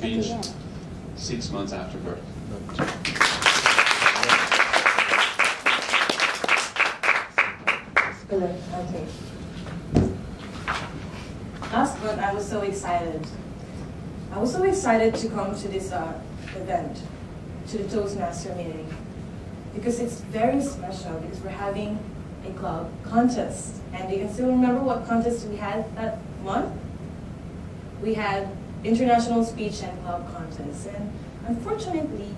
Speech 6 months after birth. Okay. Last month, I was so excited. I was so excited to come to this event, to the Toastmaster meeting, because it's very special, because we're having a club contest. And you can still remember what contest we had that month? We had International Speech and Club Contest. And unfortunately,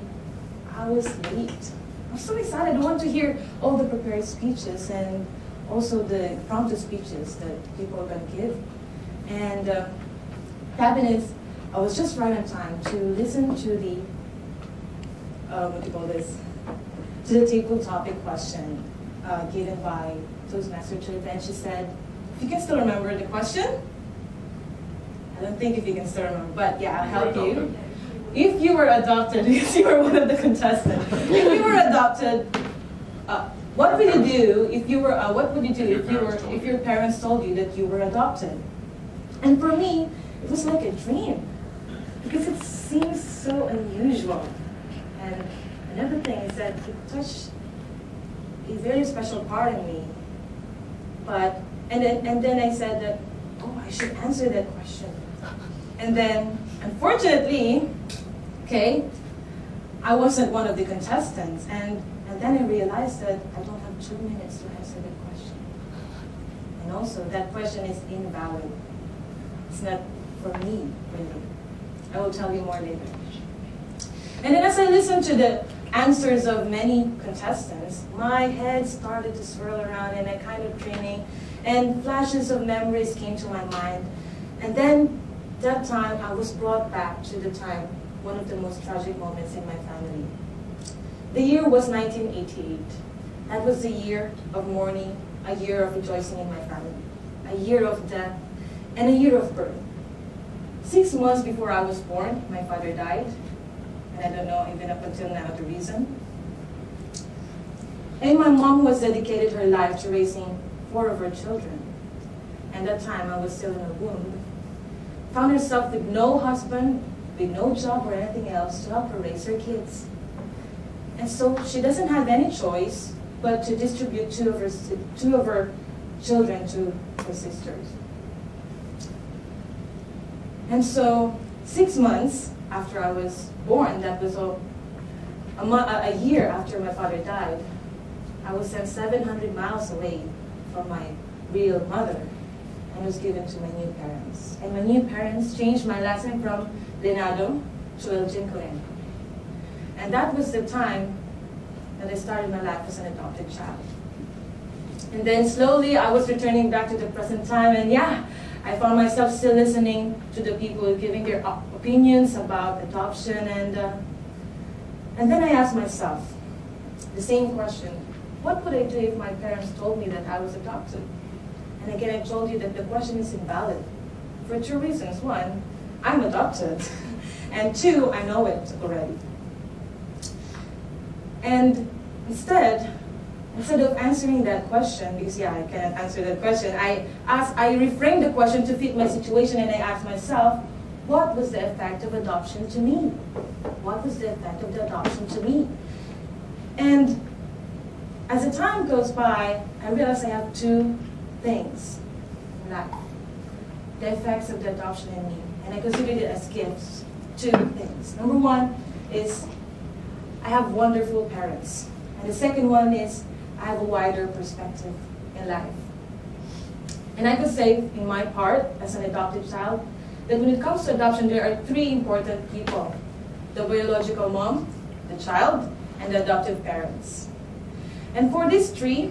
I was late. I'm so excited. I want to hear all the prepared speeches and also the prompted speeches that people are going to give. And happened is, I was just right on time to listen to the, to the table topic question given by Toastmaster Trip, and she said, if you can still remember the question? I don't think if you can still remember, but yeah, I'll help you. If you were adopted, because you were one of the contestants, if you were adopted, what would you do if you were? What would you do if your parents told you that you were adopted? And for me, it was like a dream, because it seems so unusual. And another thing is that it touched a very special part in me. And then I said that, oh, I should answer that question. And then, unfortunately, okay, I wasn't one of the contestants. And then I realized that I don't have 2 minutes to answer that question. And also, that question is invalid. It's not for me, really. I will tell you more later. And then as I listened to the answers of many contestants, my head started to swirl around and I kind of training, and flashes of memories came to my mind. And then that time I was brought back to the time, one of the most tragic moments in my family. The year was 1988. That was the year of mourning, a year of rejoicing in my family, a year of death, and a year of birth. 6 months before I was born, my father died. And I don't know even up until now the reason. And my mom was dedicated her life to raising 4 of her children. And that time I was still in her womb. Found herself with no husband, with no job or anything else to help her raise her kids. And so she doesn't have any choice but to distribute two of her children to her sisters. And so 6 months after I was born, that was a year after my father died, I was sent 700 miles away from my real mother and was given to my new parents. And my new parents changed my last name from Lenado to Elgin Colen. And that was the time that I started my life as an adopted child. And then slowly I was returning back to the present time, and yeah, I found myself still listening to the people giving their opinions about adoption, and then I asked myself the same question: what would I do if my parents told me that I was adopted? And again, I told you that the question is invalid for 2 reasons. 1, I'm adopted, and 2, I know it already. And instead of answering that question, because yeah, I cannot answer that question, I reframed the question to fit my situation, and I asked myself, what was the effect of adoption to me? What was the effect of the adoption to me? And as the time goes by, I realize I have 2 things in life. The effects of the adoption in me. And I consider it as gifts. 2 things. Number 1 is I have wonderful parents. And the second one is I have a wider perspective in life. And I could say, in my part, as an adopted child, that when it comes to adoption, there are 3 important people: the biological mom, the child, and the adoptive parents. And for these 3,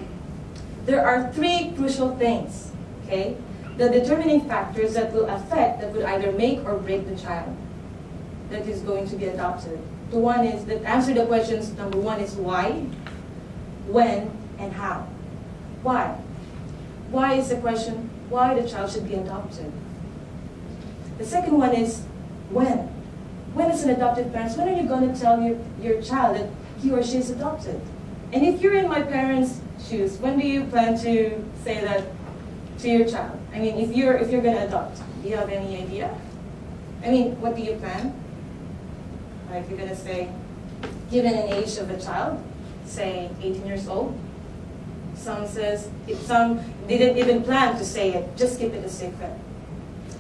there are 3 crucial things, okay? The determining factors that will affect, that would either make or break the child that is going to be adopted. The one is, that answer the questions, number 1 is why, when, and how. Why? Why is the question, why the child should be adopted? The second one is when. When as an adopted parent, when are you going to tell your child that he or she is adopted? And if you're in my parents' shoes, when do you plan to say that to your child? I mean, if you're going to adopt, do you have any idea? I mean, what do you plan? Like you're gonna say, given an age of a child, say 18 years old. Some says, some didn't even plan to say it, just keep it a secret.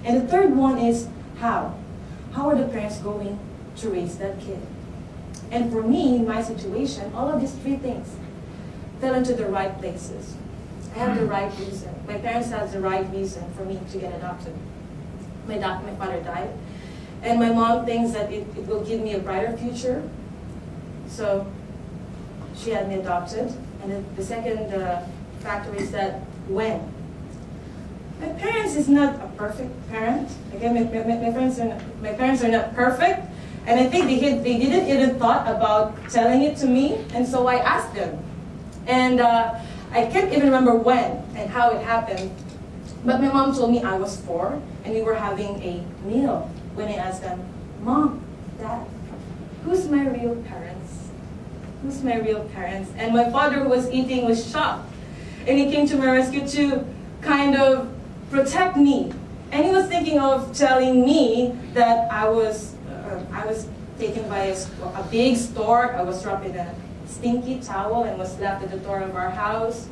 And the third one is how. How are the parents going to raise that kid? And for me, in my situation, all of these three things fell into the right places. I have the right reason. My parents had the right reason for me to get adopted. My father died. And my mom thinks that it will give me a brighter future. So she had me adopted. And the second factor is that when. My parents is not a perfect parent. Again, my parents are not perfect. And I think they didn't even thought about telling it to me. And so I asked them. And I can't even remember when and how it happened. But my mom told me I was 4 and we were having a meal when I asked them, Mom, Dad, who's my real parents? Who's my real parents? And my father, who was eating, was shocked. And he came to my rescue to kind of protect me. And he was thinking of telling me that I was taken by a big stork. I was wrapped in a stinky towel and was left at the door of our house.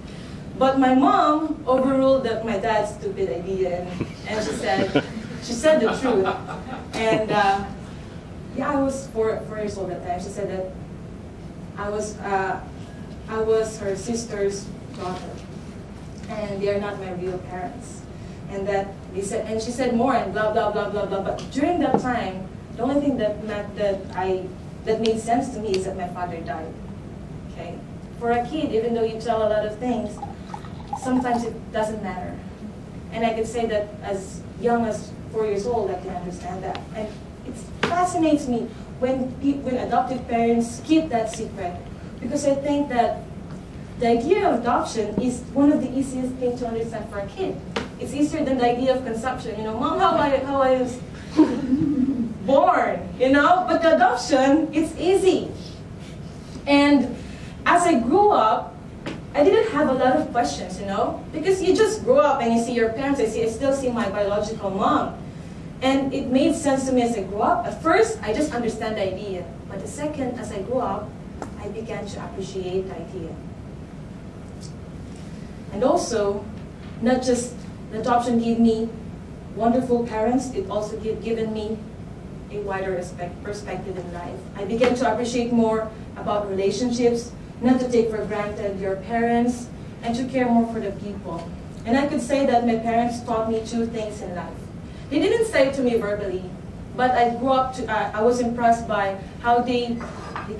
But my mom overruled my dad's stupid idea, and she said the truth. And yeah, I was 4 years old at the time. She said that I was her sister's daughter, and they are not my real parents. And that they said, and she said more and blah blah blah blah blah. But during that time, the only thing that made sense to me is that my father died. Okay, for a kid, even though you tell a lot of things, sometimes it doesn't matter. And I could say that as young as 4 years old, I can understand that. And it fascinates me when adoptive parents keep that secret, because I think that the idea of adoption is one of the easiest things to understand for a kid. It's easier than the idea of conception. You know, Mom, how I was born, you know? But the adoption, it's easy. And as I grew up, I didn't have a lot of questions, you know? Because you just grow up and you see your parents. I still see my biological mom. And it made sense to me as I grew up. At first, I just understand the idea. But the second, as I grew up, I began to appreciate the idea. And also, not just the adoption gave me wonderful parents, it also given me a wider perspective in life. I began to appreciate more about relationships, not to take for granted your parents, and to care more for the people. And I could say that my parents taught me 2 things in life. They didn't say it to me verbally, but I grew up I was impressed by how they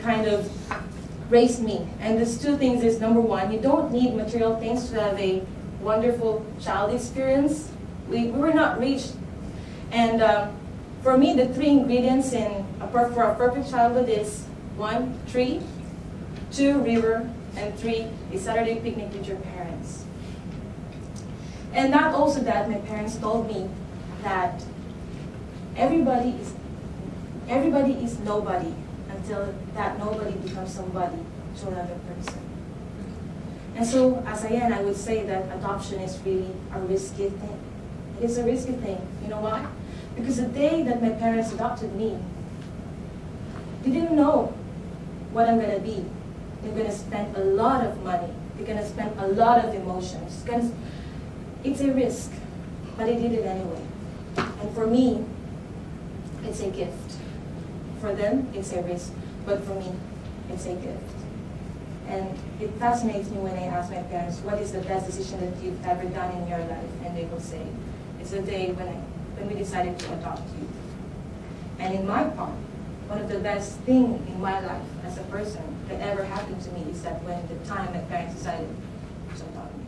kind of raised me. And these 2 things is, number 1, you don't need material things to have a wonderful child experience. We were not rich. And for me, the 3 ingredients for a perfect childhood is 1, tree, 2, river, and 3, a Saturday picnic with your parents. And not also that, my parents told me that everybody is nobody until that nobody becomes somebody to another person. And so, as I end, I would say that adoption is really a risky thing. It is a risky thing. You know why? Because the day that my parents adopted me, they didn't know what I'm going to be. They're going to spend a lot of money. They're going to spend a lot of emotions. It's a risk, but they did it anyway. And for me, it's a gift. For them, it's a risk, but for me, it's a gift. And it fascinates me when I ask my parents, what is the best decision that you've ever done in your life? And they will say, it's the day when we decided to adopt you. And in my part, one of the best things in my life as a person that ever happened to me is that when the time my parents decided to adopt me.